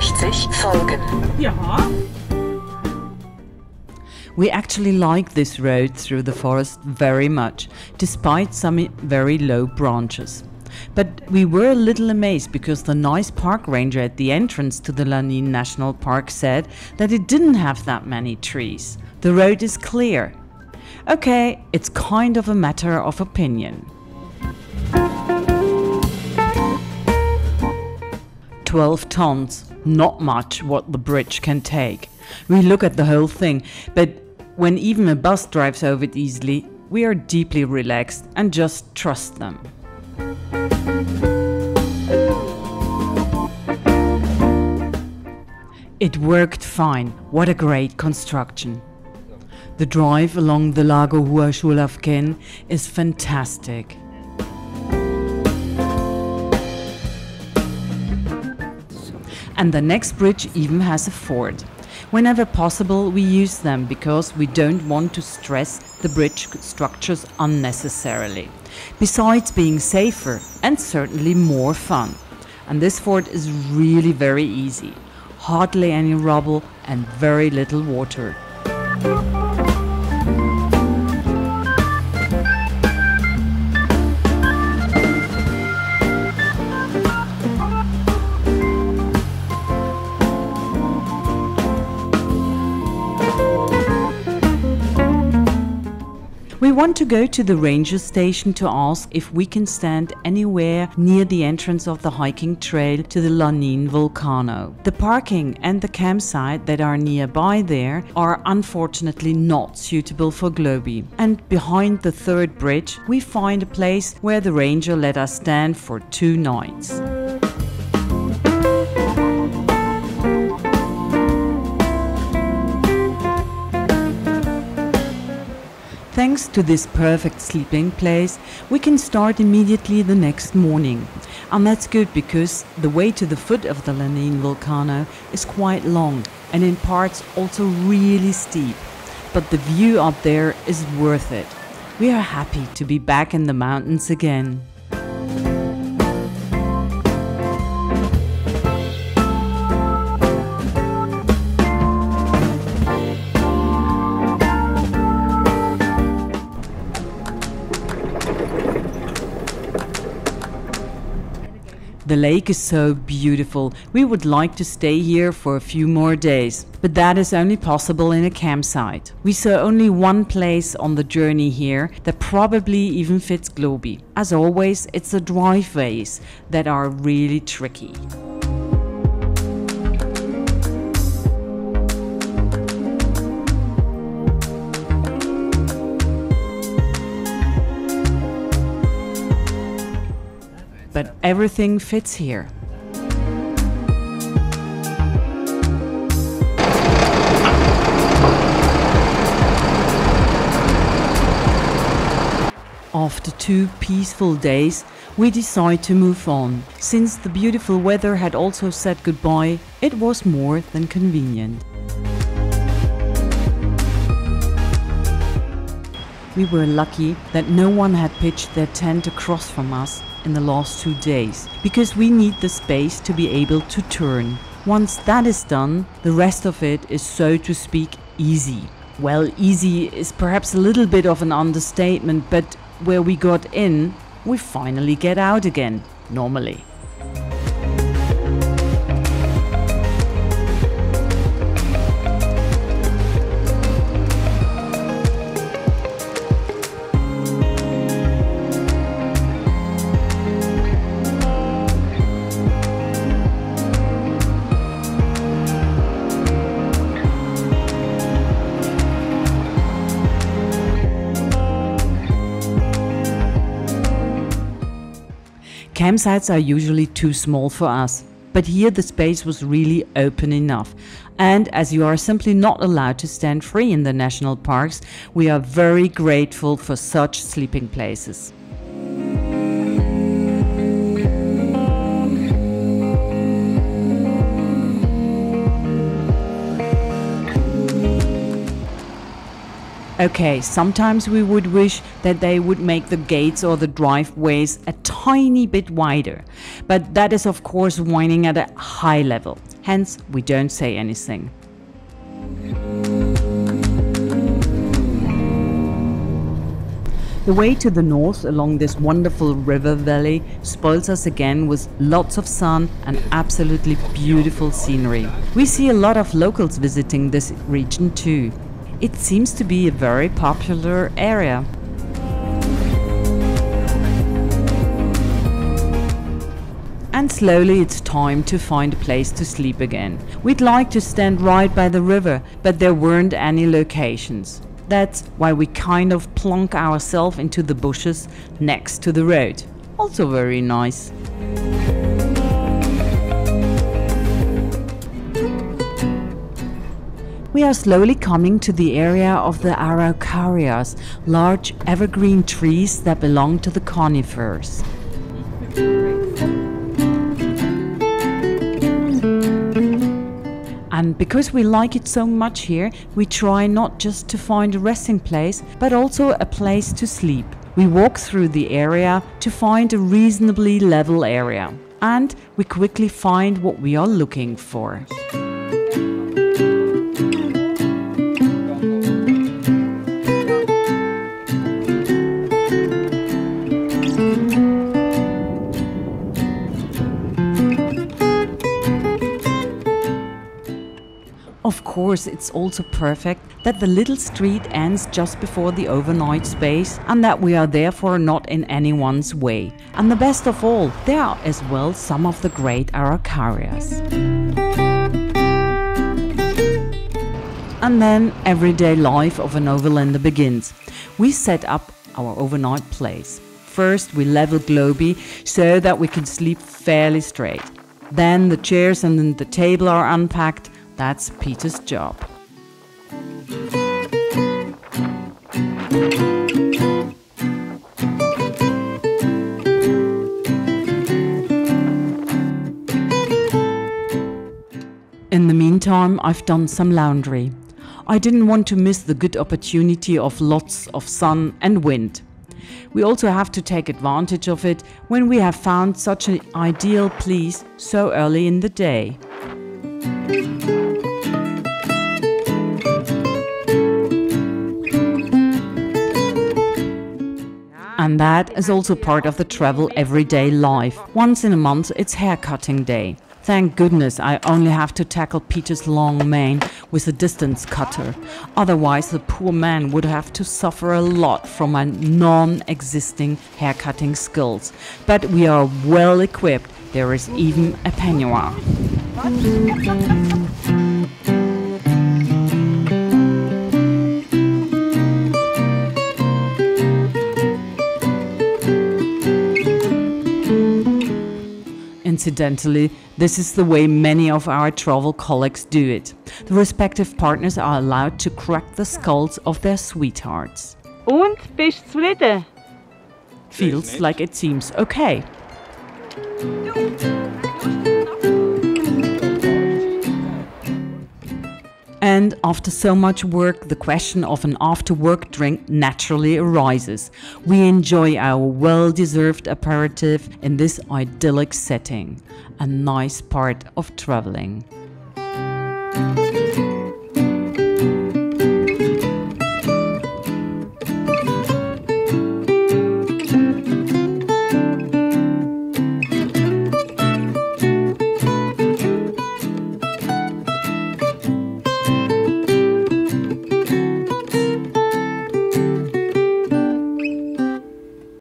360 folgen. Ja. We actually like this road through the forest very much, despite some very low branches. But we were a little amazed because the nice park ranger at the entrance to the Lanín National Park said that it didn't have that many trees. The road is clear. Okay, it's kind of a matter of opinion. 12 tons, not much what the bridge can take. We look at the whole thing, but when even a bus drives over it easily, we are deeply relaxed and just trust them. It worked fine. What a great construction. The drive along the Lago Huachulavquén is fantastic. And the next bridge even has a ford. Whenever possible, we use them because we don't want to stress the bridge structures unnecessarily. Besides being safer and certainly more fun. And this ford is really very easy. Hardly any rubble and very little water. We want to go to the ranger station to ask if we can stand anywhere near the entrance of the hiking trail to the Lanín volcano. The parking and the campsite that are nearby there are unfortunately not suitable for Globi. And behind the third bridge we find a place where the ranger let us stand for 2 nights. Thanks to this perfect sleeping place, we can start immediately the next morning. And that's good because the way to the foot of the Lanín volcano is quite long and in parts also really steep. But the view up there is worth it. We are happy to be back in the mountains again. The lake is so beautiful. We would like to stay here for a few more days, but that is only possible in a campsite. We saw only one place on the journey here that probably even fits Globi. As always, it's the driveways that are really tricky. But everything fits here. After 2 peaceful days, we decide to move on. Since the beautiful weather had also said goodbye, it was more than convenient. We were lucky that no one had pitched their tent across from us in the last 2 days, because we need the space to be able to turn. Once that is done, the rest of it is, so to speak, easy. Well, easy is perhaps a little bit of an understatement, but where we got in, we finally get out again, normally. Campsites are usually too small for us, but here the space was really open enough. And as you are simply not allowed to stand free in the national parks, we are very grateful for such sleeping places. Okay, sometimes we would wish that they would make the gates or the driveways a tiny bit wider, but that is of course whining at a high level. hence we don't say anything. The way to the north along this wonderful river valley spoils us again with lots of sun and absolutely beautiful scenery. We see a lot of locals visiting this region too. It seems to be a very popular area. And slowly it's time to find a place to sleep again. We'd like to stand right by the river, but there weren't any locations. That's why we kind of plonk ourselves into the bushes next to the road. Also very nice. We are slowly coming to the area of the araucarias, large evergreen trees that belong to the conifers. And because we like it so much here, we try not just to find a resting place, but also a place to sleep. We walk through the area to find a reasonably level area. And we quickly find what we are looking for. Of course, it's also perfect that the little street ends just before the overnight space and that we are therefore not in anyone's way. And the best of all, there are as well some of the great araucarias. And then everyday life of an overlander begins. We set up our overnight place. First, we level Globy so that we can sleep fairly straight. Then the chairs and the table are unpacked. That's Peter's job. In the meantime, I've done some laundry. I didn't want to miss the good opportunity of lots of sun and wind. We also have to take advantage of it when we have found such an ideal place so early in the day. And that is also part of the travel everyday life. Once in a month it's haircutting day. Thank goodness I only have to tackle Peter's long mane with a distance cutter. Otherwise the poor man would have to suffer a lot from my non-existing haircutting skills. But we are well equipped. There is even a peignoir. Incidentally, this is the way many of our travel colleagues do it. The respective partners are allowed to crack the skulls of their sweethearts. Und, bist du zufrieden? Feels like it seems okay. And after so much work, the question of an after-work drink naturally arises. We enjoy our well-deserved aperitif in this idyllic setting, a nice part of traveling.